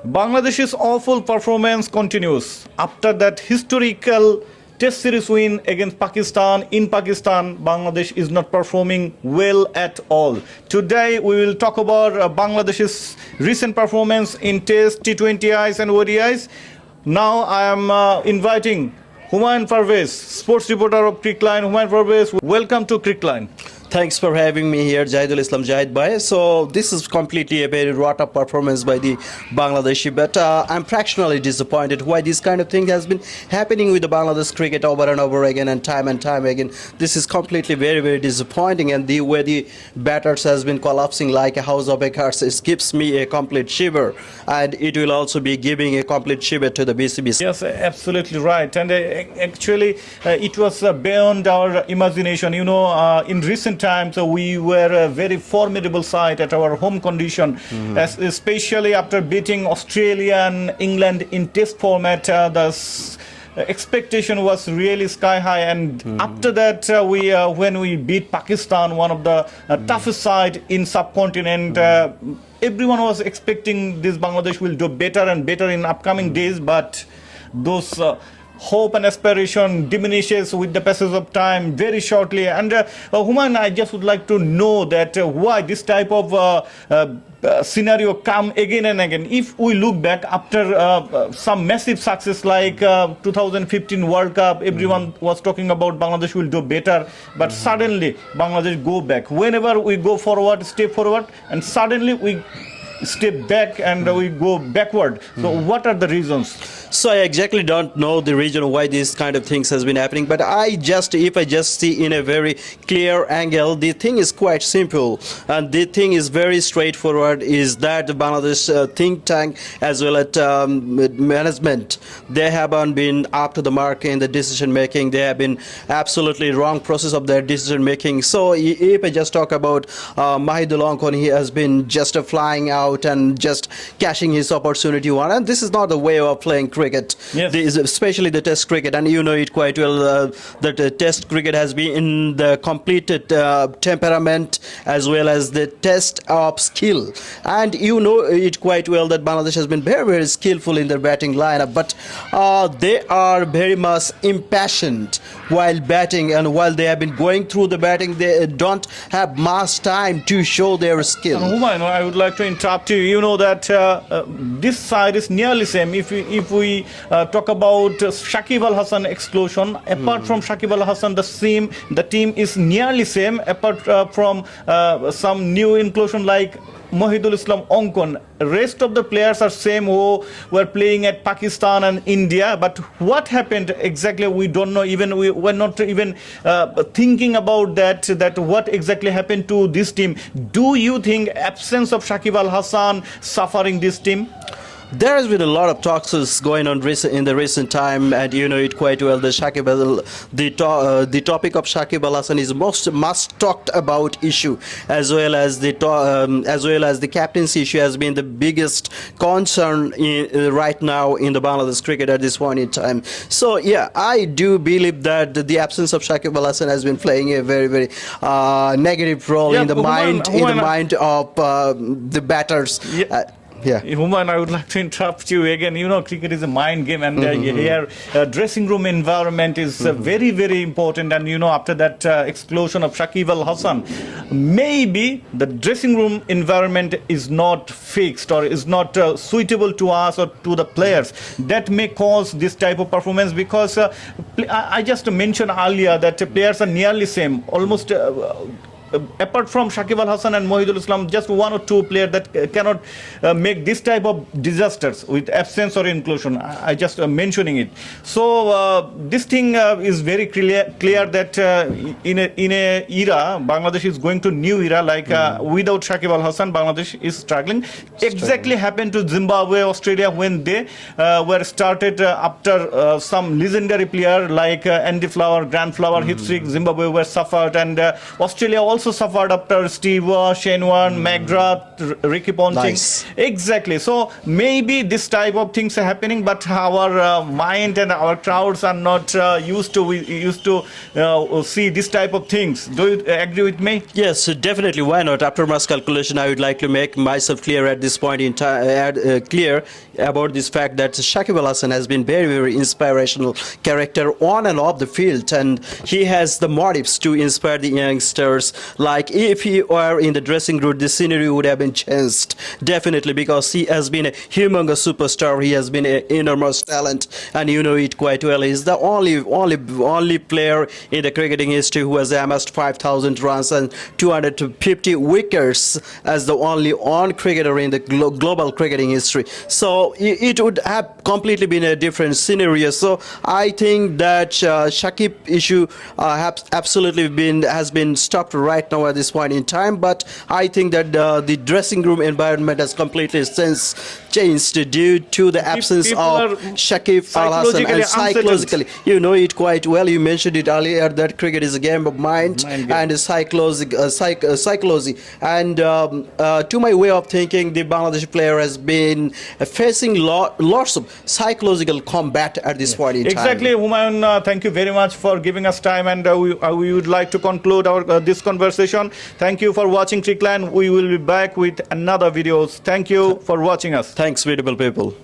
Bangladesh's awful performance continues. After that historical Test series win against Pakistan, in Pakistan, Bangladesh is not performing well at all. Today, we will talk about Bangladesh's recent performance in Test, T20Is, and ODIs. Now, I am inviting Humayun Parvez, sports reporter of Crickline. Humayun Parvez, welcome to Crickline. Thanks for having me here, Jahidul Islam Jahid Bhai. So this is completely a very wrought-up performance by the Bangladeshi, but I'm fractionally disappointed why this kind of thing has been happening with the Bangladesh cricket over and over again and time again. This is completely very, very disappointing, and the way the batters has been collapsing like a house of cards, it gives me a complete shiver, and it will also be giving a complete shiver to the BCB. Yes, absolutely right. And actually, it was beyond our imagination. You know, in recent times, we were a very formidable side at our home condition, especially after beating Australia and England in Test format. Expectation was really sky high, and after that, when we beat Pakistan, one of the toughest side in subcontinent. Everyone was expecting this Bangladesh will do better and better in upcoming days, but those hope and aspiration diminishes with the passage of time very shortly. And Humayun, I just would like to know that why this type of scenario come again and again. If we look back after some massive success like 2015 World Cup, everyone was talking about Bangladesh will do better, but suddenly Bangladesh go back. Whenever we go forward, step forward, and suddenly we step back and we go backward. So what are the reasons? So I exactly don't know the reason why this kind of things has been happening, but if I just see in a very clear angle, the thing is quite simple, and the thing is very straightforward, is that the Bangladesh think tank as well as management, they haven't been up to the mark in the decision making. They have been absolutely wrong process of their decision making. So if I just talk about Mahidul Ankon, he has been just flying out and just cashing his opportunity one, and this is not the way of playing cricket. Yes. Especially the Test cricket, and you know it quite well that Test cricket has been in the completed temperament as well as the test of skill, and you know it quite well that Bangladesh has been very, very skillful in their batting lineup, but they are very much impassioned while batting, and while they have been going through the batting, they don't have much time to show their skill. Humayun, I would like to interrupt you. You know that this side is nearly same. If we talk about Shakib Al Hasan exclusion, apart from Shakib Al Hasan, the team is nearly same. Apart from some new inclusion like Mahidul Islam Ankon, rest of the players are same who were playing at Pakistan and India. But what happened exactly, we don't know. Even we were not even thinking about that what exactly happened to this team. Do you think absence of Shakib Al Hasan suffering this team? There has been a lot of talks going on in the recent time, and you know it quite well. The topic of Shakib Al Hasan is most talked about issue, as well as the captaincy issue has been the biggest concern right now in the Bangladesh cricket at this point in time. So yeah, I do believe that the absence of Shakib Al Hasan has been playing a very, very negative role in the mind of the batters. Humayun, I would like to interrupt you again. You know, cricket is a mind game, and here dressing room environment is very, very important. And you know, after that explosion of Shakib Al Hasan, maybe the dressing room environment is not fixed or is not suitable to us or to the players. That may cause this type of performance, because I just mentioned earlier that players are nearly same, almost. Apart from Shakib Al Hasan and Mahidul Islam, just one or two players that cannot make this type of disasters with absence or inclusion. I just mentioning it. So this thing is very clear that in a era, Bangladesh is going to new era. Like without Shakib Al Hasan, Bangladesh is struggling. Exactly happened to Zimbabwe, Australia, when they were started after some legendary player like Andy Flower, Grant Flower, hit streak. Zimbabwe were suffered, and Australia also also suffered after Steve Waugh, Shane Warne, McGrath, Ricky Ponting. Nice. Exactly. So maybe this type of things are happening, but our mind and our crowds are not used to. We used to see this type of things. Do you agree with me? Yes, definitely. Why not? After much calculation, I would like to make myself clear at this point in time, clear about this fact that Shakib Al Hasan has been very, very inspirational character on and off the field, and he has the motives to inspire the youngsters. Like if he were in the dressing room, the scenery would have been changed definitely, because he has been a humongous superstar. He has been an enormous talent, and you know it quite well. He's the only player in the cricketing history who has amassed 5,000 runs and 250 wickets as the only cricketer in the global cricketing history. So it would have completely been a different scenario. So I think that Shakib issue has been stopped right now at this point in time. But I think that the dressing room environment has completely since changed due to the absence People of are Shakib Al Hasan, and psychologically, you know it quite well. You mentioned it earlier that cricket is a game of mind Mind game. and psychology. And to my way of thinking, the Bangladeshi player has been facing lots of psychological combat at this point in time. Exactly, Humayun. Thank you very much for giving us time, and we would like to conclude our this conversation. Thank you for watching Crickland. We will be back with another videos. Thank you for watching us. Thanks, beautiful people.